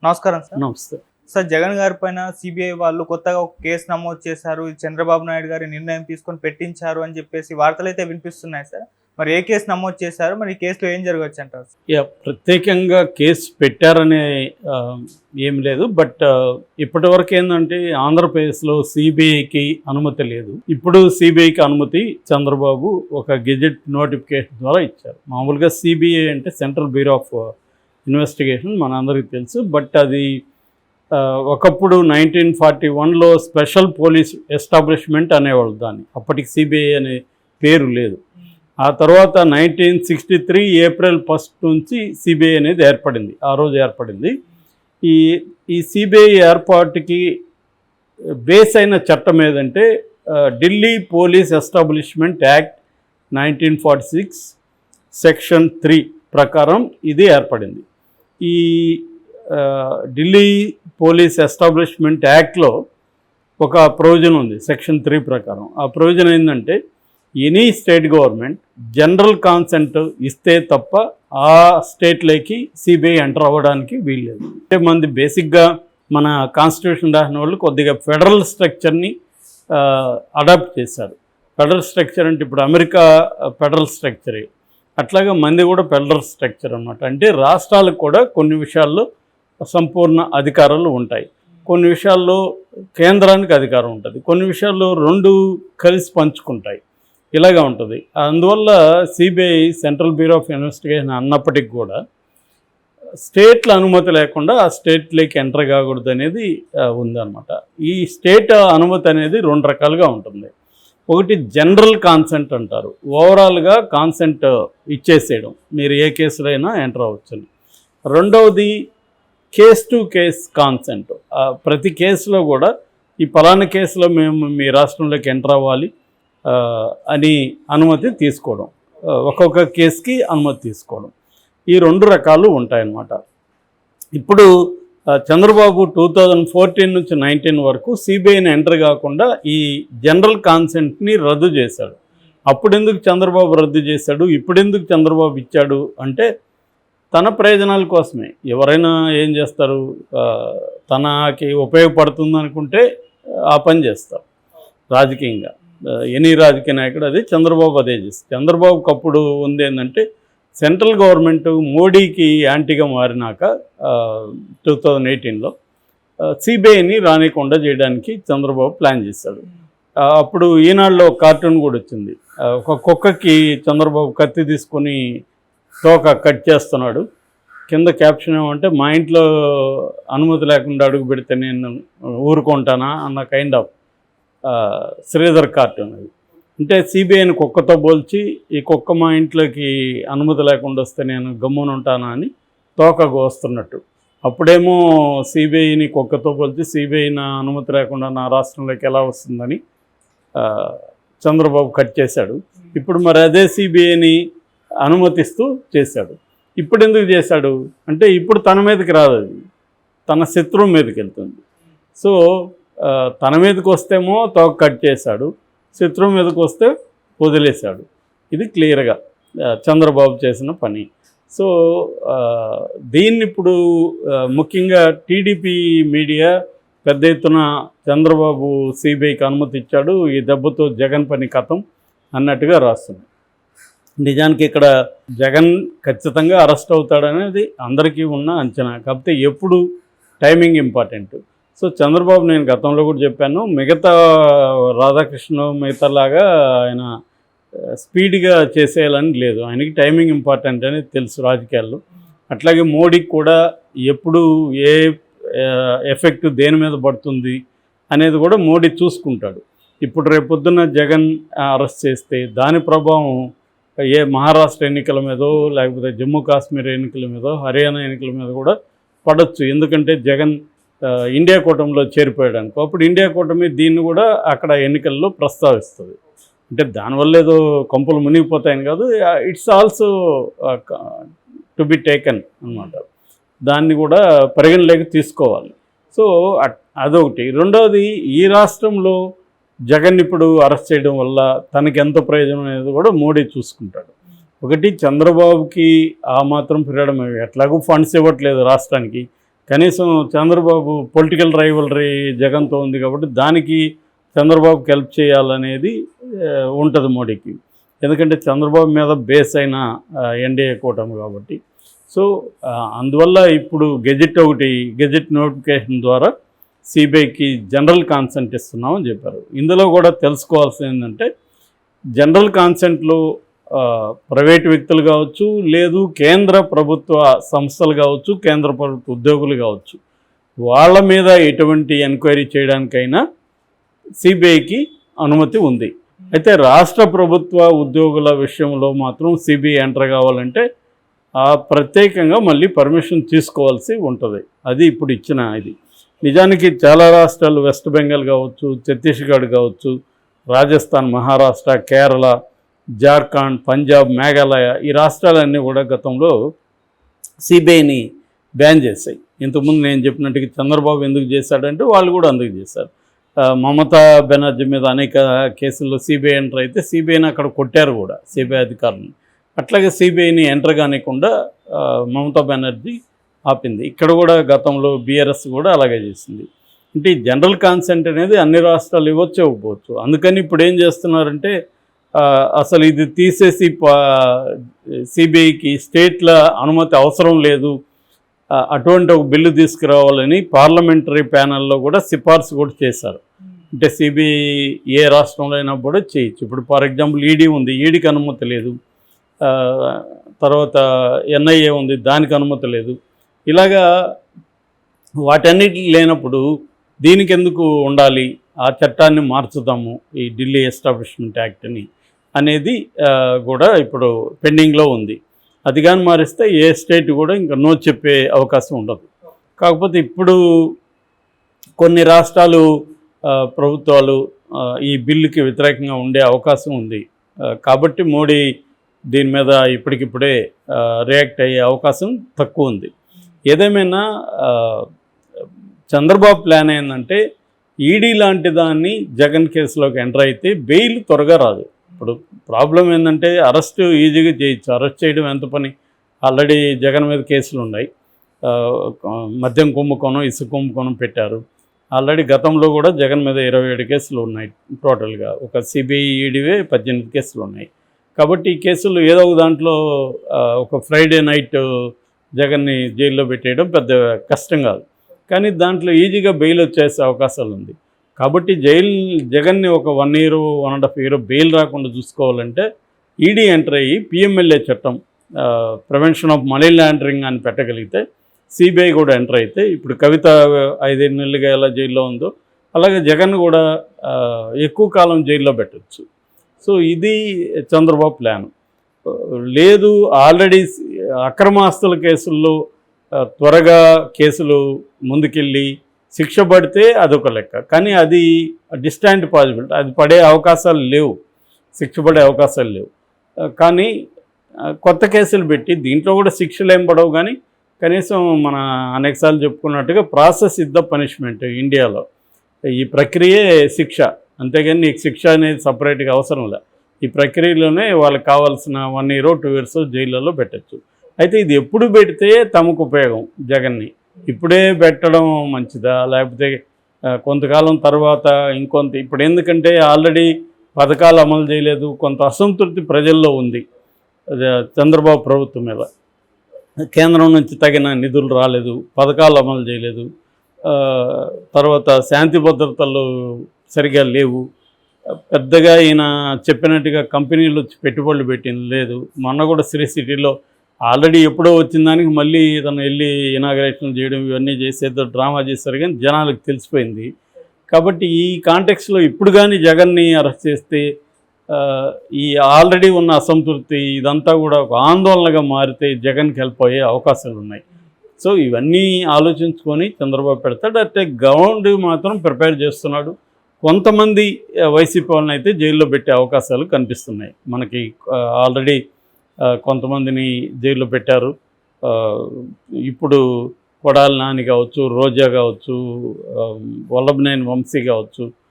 నమస్కారం సార్. నమస్తే. సార్, జగన్ గారి పైన సిబిఐ వాళ్ళు కొత్తగా ఒక కేసు నమోదు చేశారు. ఇది చంద్రబాబు నాయుడు గారి నిర్ణయం తీసుకొని పెట్టించారు అని చెప్పేసి వార్తలైతే వినిపిస్తున్నాయి సార్. మరి ఏ కేసు నమోదు చేశారు? మరి ఈ కేసులో ఏం జరగవచ్చు అంటారు? ప్రత్యేకంగా కేసు పెట్టారనే ఏమి లేదు. బట్ ఇప్పటివరకు ఏంటంటే ఆంధ్రప్రదేశ్లో సిబిఐకి అనుమతి లేదు. ఇప్పుడు సిబిఐకి అనుమతి చంద్రబాబు ఒక గెజెట్ నోటిఫికేషన్ ద్వారా ఇచ్చారు. మామూలుగా సిబిఐ అంటే సెంట్రల్ బ్యూరో ఆఫ్ ఇన్వెస్టిగేషన్ మనందరికీ తెలుసు. బట్ అది ఒకప్పుడు 1941లో స్పెషల్ పోలీస్ ఎస్టాబ్లిష్మెంట్ అనేవాళ్ళు దాన్ని. అప్పటికి సిబిఐ అనే పేరు లేదు. ఆ తర్వాత 1963 ఏప్రిల్ 1 నుంచి సిబిఐ అనేది ఏర్పడింది. ఆ రోజు ఏర్పడింది. ఈ సిబిఐ ఏర్పాటుకి బేస్ అయిన చట్టం ఏదంటే Delhi police establishment act 1946 section 3 ప్రకారం ఇది ఏర్పడింది. ఈ ఢిల్లీ పోలీస్ ఎస్టాబ్లిష్మెంట్ యాక్ట్లో ఒక ప్రొవిజన్ ఉంది సెక్షన్ 3 ప్రకారం. ఆ ప్రొవిజన్ ఏంటంటే any state government general consent ఇస్తే తప్ప ఆ స్టేట్లోకి సిబిఐ ఎంటర్ అవ్వడానికి వీల్లేదు. అంటే మనది బేసిక్గా మన కాన్స్టిట్యూషన్ రాసిన వాళ్ళు కొద్దిగా ఫెడరల్ స్ట్రక్చర్ని అడాప్ట్ చేశారు. ఫెడరల్ స్ట్రక్చర్ అంటే ఇప్పుడు అమెరికా ఫెడరల్ స్ట్రక్చరే, అట్లాగే మంది కూడా ఫెడరల్ స్ట్రక్చర్ అన్నమాట. అంటే రాష్ట్రాలకు కూడా కొన్ని విషయాల్లో సంపూర్ణ అధికారాలు ఉంటాయి, కొన్ని విషయాల్లో కేంద్రానికి అధికారం ఉంటుంది, కొన్ని విషయాల్లో రెండు కలిసి పంచుకుంటాయి, ఇలాగా ఉంటుంది. అందువల్ల CBI central bureau of investigation అన్నప్పటికీ కూడా స్టేట్ల అనుమతి లేకుండా ఆ స్టేట్లోకి ఎంటర్ కాకూడదు అనేది ఉందన్నమాట. ఈ స్టేట్ అనుమతి అనేది రెండు రకాలుగా ఉంటుంది. ఒకటి జనరల్ కాన్సెంట్ అంటారు, ఓవరాల్గా కాన్సెంట్ ఇచ్చేసేయడం, మీరు ఏ కేసులో అయినా ఎంటర్ అవ్వచ్చని. రెండవది కేస్ టు కేస్ కాన్సెంట్. ప్రతి కేసులో కూడా ఈ పలానా కేసులో మేము మీ రాష్ట్రంలోకి ఎంటర్ అవ్వాలి అని అనుమతి తీసుకోవడం, ఒక్కొక్క కేసుకి అనుమతి తీసుకోవడం, ఈ రెండు రకాలు ఉంటాయన్నమాట. ఇప్పుడు చంద్రబాబు 2014 నుంచి 19 వరకు సిబిఐని ఎంటర్ కాకుండా ఈ జనరల్ కాన్సెంట్ని రద్దు చేశాడు. అప్పుడెందుకు చంద్రబాబు రద్దు చేశాడు, ఇప్పుడెందుకు చంద్రబాబు ఇచ్చాడు అంటే తన ప్రయోజనాల కోసమే. ఎవరైనా ఏం చేస్తారు, తనకి ఉపయోగపడుతుంది అనుకుంటే ఆ పని చేస్తారు రాజకీయంగా. ఎనీ రాజకీయ నాయకుడు అదే, చంద్రబాబు అదే చేస్తారు. చంద్రబాబుకి అప్పుడు ఉంది ఏంటంటే సెంట్రల్ గవర్నమెంట్ మోడీకి యాంటీగా మారినాక 2018లో సిబిఐని రానికుండా చేయడానికి చంద్రబాబు ప్లాన్ చేశాడు. అప్పుడు ఈనాడులో కార్టూన్ కూడా వచ్చింది. ఒక కుక్కకి చంద్రబాబు కత్తి తీసుకొని తోక కట్ చేస్తున్నాడు, కింద క్యాప్షన్ ఏమంటే మా ఇంట్లో అనుమతి లేకుండా అడుగు పెడితే నేను ఊరుకుంటానా అన్న కైండ్ ఆఫ్ శ్రీధర్ కార్టూన్ అది. అంటే సిబిఐని కుక్కతో పోల్చి ఈ కుక్క మా ఇంట్లోకి అనుమతి లేకుండా వస్తే నేను గమ్మున ఉంటానా అని తోక కోస్తున్నట్టు. అప్పుడేమో సిబిఐని కుక్కతో పోల్చి సిబిఐ నా అనుమతి లేకుండా నా రాష్ట్రంలోకి ఎలా వస్తుందని చంద్రబాబు కట్ చేశాడు. ఇప్పుడు మరి అదే సిబిఐని అనుమతిస్తూ చేశాడు. ఇప్పుడు ఎందుకు చేశాడు అంటే ఇప్పుడు తన మీదకి రాదు, అది తన శత్రువు మీదకి వెళ్తుంది. సో తన మీదకి వస్తేమో తోక కట్ చేశాడు, శత్రువు మీదకి వస్తే వదిలేశాడు. ఇది క్లియర్గా చంద్రబాబు చేసిన పని. సో దీన్ని ఇప్పుడు ముఖ్యంగా టీడీపీ మీడియా పెద్ద ఎత్తున చంద్రబాబు సిబిఐకి అనుమతి ఇచ్చాడు, ఈ దెబ్బతో జగన్ పని కథం అన్నట్టుగా రాస్తుంది. నిజానికి ఇక్కడ జగన్ ఖచ్చితంగా అరెస్ట్ అవుతాడనేది అందరికీ ఉన్న అంచనా. కాకపోతే ఎప్పుడు టైమింగ్ ఇంపార్టెంట్. సో చంద్రబాబు, నేను గతంలో కూడా చెప్పాను, మిగతా రాధాకృష్ణ మిగతాలాగా ఆయన స్పీడ్గా చేసేయాలని లేదు, ఆయనకి టైమింగ్ ఇంపార్టెంట్ అనేది తెలుసు రాజకీయాల్లో. అట్లాగే మోడీకి కూడా ఎప్పుడు ఏ ఎఫెక్ట్ దేని మీద పడుతుంది అనేది కూడా మోడీ చూసుకుంటాడు. ఇప్పుడు రేపొద్దున జగన్ అరెస్ట్ చేస్తే దాని ప్రభావం ఏ మహారాష్ట్ర ఎన్నికల మీదో లేకపోతే జమ్మూ కాశ్మీర్ ఎన్నికల మీదో హర్యానా ఎన్నికల మీద కూడా పడవచ్చు. ఎందుకంటే జగన్ ఇండియా కూటమిలో చేరిపోయాడు అనుకో, అప్పుడు ఇండియా కూటమి దీన్ని కూడా అక్కడ ఎన్నికల్లో ప్రస్తావిస్తుంది. అంటే దానివల్ల ఏదో కొంపలు మునిగిపోతాయని కాదు, it's also to be taken అన్నమాట. దాన్ని కూడా పరిగణలోకి తీసుకోవాలి. సో అదొకటి. రెండవది, ఈ రాష్ట్రంలో జగన్ ఇప్పుడు అరెస్ట్ చేయడం వల్ల తనకి ఎంత ప్రయోజనం అనేది కూడా మోడీ చూసుకుంటాడు. ఒకటి, చంద్రబాబుకి ఆ మాత్రం ఫ్రీడమ్, ఎట్లాగూ ఫండ్స్ ఇవ్వట్లేదు రాష్ట్రానికి, కనీసం చంద్రబాబు పొలిటికల్ రైవలరీ జగన్తో ఉంది కాబట్టి దానికి చంద్రబాబుకి హెల్ప్ చేయాలనేది ఉంటుంది మోడీకి. ఎందుకంటే చంద్రబాబు మీద బేస్ అయిన ఎన్డీఏ కూటమి కాబట్టి. సో అందువల్ల ఇప్పుడు గెజెట్ నోటిఫికేషన్ ద్వారా సిబిఐకి జనరల్ కాన్సెంట్ ఇస్తున్నామని చెప్పారు. ఇందులో కూడా తెలుసుకోవాల్సింది ఏంటంటే జనరల్ కాన్సెంట్లో ప్రైవేటు వ్యక్తులు కావచ్చు, లేదు కేంద్ర ప్రభుత్వ సంస్థలు కావచ్చు, కేంద్ర ప్రభుత్వ ఉద్యోగులు కావచ్చు, వాళ్ళ మీద ఎటువంటి ఎంక్వైరీ చేయడానికైనా సిబిఐకి అనుమతి ఉంది. అయితే రాష్ట్ర ప్రభుత్వ ఉద్యోగుల విషయంలో మాత్రం సిబిఐ ఎంటర్ కావాలంటే ప్రత్యేకంగా మళ్ళీ పర్మిషన్ తీసుకోవాల్సి ఉంటుంది. అది ఇప్పుడు ఇచ్చిన ఇది. నిజానికి చాలా రాష్ట్రాలు, వెస్ట్ బెంగాల్ కావచ్చు, ఛత్తీస్గఢ్ కావచ్చు, రాజస్థాన్, మహారాష్ట్ర, కేరళ, జార్ఖండ్, పంజాబ్, మేఘాలయ, ఈ రాష్ట్రాలన్నీ కూడా గతంలో సిబిఐని బ్యాన్ చేశాయి. ఇంతకుముందు నేను చెప్పినట్టుగా చంద్రబాబు ఎందుకు చేశాడంటే వాళ్ళు కూడా అందుకు చేశారు. మమతా బెనర్జీ మీద అనేక కేసుల్లో సిబిఐ ఎంటర్ అయితే సిబిఐని అక్కడ కొట్టారు కూడా, సిబిఐ అధికారులను. అట్లాగే సిబిఐని ఎంటర్ కానికుండా మమతా బెనర్జీ ఆపింది. ఇక్కడ కూడా గతంలో బీఆర్ఎస్ కూడా అలాగే చేసింది. అంటే జనరల్ కాన్సెంట్ అనేది అన్ని రాష్ట్రాలు ఇవ్వచ్చు, ఇవ్వకపోవచ్చు. అందుకని ఇప్పుడు ఏం చేస్తున్నారంటే అసలు ఇది తీసేసి సిబిఐకి స్టేట్ల అనుమతి అవసరం లేదు, అటువంటి ఒక బిల్లు తీసుకురావాలని పార్లమెంటరీ ప్యానెల్లో కూడా సిఫార్సు కూడా చేశారు. అంటే సిబిఐ ఏ రాష్ట్రంలో అయినా కూడా చేయొచ్చు. ఇప్పుడు ఫర్ ఎగ్జాంపుల్ ఈడీ ఉంది, ఈడీకి అనుమతి లేదు. తర్వాత ఎన్ఐఏ ఉంది, దానికి అనుమతి లేదు. ఇలాగా వాటన్నిటి లేనప్పుడు దీనికి ఎందుకు ఉండాలి, ఆ చట్టాన్ని మార్చుదాము, ఈ ఢిల్లీ ఎస్టాబ్లిష్మెంట్ యాక్ట్ని అనేది కూడా ఇప్పుడు పెండింగ్లో ఉంది. అది కానీ మారిస్తే ఏ స్టేట్ కూడా ఇంకా నో చెప్పే అవకాశం ఉండదు. కాకపోతే ఇప్పుడు కొన్ని రాష్ట్రాలు ప్రభుత్వాలు ఈ బిల్లుకి వ్యతిరేకంగా ఉండే అవకాశం ఉంది. కాబట్టి మోడీ దీని మీద ఇప్పటికిప్పుడే రియాక్ట్ అయ్యే అవకాశం తక్కువ ఉంది. ఏదేమైనా చంద్రబాబు ప్లాన్ ఏంటంటే ఈడీ లాంటి దాన్ని జగన్ కేసులోకి ఎంటర్ అయితే బెయిల్ త్వరగా రాదు. ఇప్పుడు ప్రాబ్లం ఏంటంటే అరెస్ట్ ఈజీగా చేయొచ్చు. అరెస్ట్ చేయడం ఎంత పని, ఆల్రెడీ జగన్ మీద కేసులు ఉన్నాయి. మద్యం కుంభకోణం, ఇసుక కుంభకోణం పెట్టారు. ఆల్రెడీ గతంలో కూడా జగన్ మీద 27 కేసులు ఉన్నాయి టోటల్గా. ఒక సిబిఐ ఈడీవే 18 కేసులు ఉన్నాయి. కాబట్టి ఈ కేసులు ఏదో ఒక దాంట్లో ఒక ఫ్రైడే నైట్ జగన్ని జైల్లో పెట్టేయడం పెద్ద కష్టం కాదు. కానీ దాంట్లో ఈజీగా బెయిల్ వచ్చేసే అవకాశాలు ఉంది. కాబట్టి జగన్ని ఒక 1 year, 1.5 year బెయిల్ రాకుండా చూసుకోవాలంటే ఈడీ ఎంటర్ అయ్యి పిఎంఎల్ఏ చట్టం, ప్రివెన్షన్ ఆఫ్ మనీ లాండరింగ్ అని పెట్టగలిగితే, సిబిఐ కూడా ఎంటర్ అయితే, ఇప్పుడు కవిత 5 నెలలుగా ఎలా జైల్లో ఉందో అలాగే జగన్ కూడా ఎక్కువ కాలం జైల్లో పెట్టచ్చు. సో ఇది చంద్రబాబు ప్లాన్. లేదు ఆల్రెడీ అక్రమాస్తుల కేసుల్లో త్వరగా కేసులు ముందుకెళ్ళి శిక్ష పడితే అదొక లెక్క. కానీ అది డిస్టాంట్ పాసిబిలిటీ, అది పడే అవకాశాలు లేవు, శిక్ష పడే అవకాశాలు లేవు. కానీ కొత్త కేసులు పెట్టి దీంట్లో కూడా శిక్షలు ఏం పడవు. కానీ కనీసం మన అనేకసార్లు చెప్పుకున్నట్టుగా ప్రాసెస్ ఇస్ ద పనిష్మెంట్ ఇండియాలో. ఈ ప్రక్రియే శిక్ష, అంతేగాని నీకు శిక్ష అనేది సపరేట్గా అవసరం లేదు. ఈ ప్రక్రియలోనే వాళ్ళకి కావాల్సిన 1 year, 2 years జైళ్ళలో పెట్టచ్చు. అయితే ఇది ఎప్పుడు పెడితే తమకు ఉపయోగం జగన్ని? ఇప్పుడే పెట్టడం మంచిదా, లేకపోతే కొంతకాలం తర్వాత ఇంకొంత? ఇప్పుడు ఎందుకంటే ఆల్రెడీ పథకాలు అమలు చేయలేదు, కొంత అసంతృప్తి ప్రజల్లో ఉంది చంద్రబాబు ప్రభుత్వం మీద. కేంద్రం నుంచి తగిన నిధులు రాలేదు, పథకాలు అమలు చేయలేదు, తర్వాత శాంతి భద్రతలు సరిగా లేవు, పెద్దగా ఈయన చెప్పినట్టుగా కంపెనీలు వచ్చి పెట్టుబడులు పెట్టింది లేదు. మొన్న కూడా శ్రీ సిటీలో ఆల్రెడీ ఎప్పుడో వచ్చిన దానికి మళ్ళీ తను వెళ్ళి ఇనాగరేషన్ చేయడం ఇవన్నీ చేసేదో డ్రామా చేశారు, కానీ జనాలకు తెలిసిపోయింది. కాబట్టి ఈ కాంటెక్స్లో ఇప్పుడు కానీ జగన్ని అరెస్ట్ చేస్తే ఈ ఆల్రెడీ ఉన్న అసంతృప్తి ఇదంతా కూడా ఒక ఆందోళనగా మారితే జగన్కి హెల్ప్ అయ్యే అవకాశాలు ఉన్నాయి. సో ఇవన్నీ ఆలోచించుకొని చంద్రబాబు పెడతాడు. అంటే గ్రౌండ్ మాత్రం ప్రిపేర్ చేస్తున్నాడు. కొంతమంది వైసీపీ వాళ్ళని అయితే జైల్లో పెట్టే అవకాశాలు కనిపిస్తున్నాయి మనకి. ఆల్రెడీ కొంతమందిని జైల్లో పెట్టారు. ఇప్పుడు కొడాలి నాని కావచ్చు, రోజా కావచ్చు, వల్లభనేని వంశీ కావచ్చు,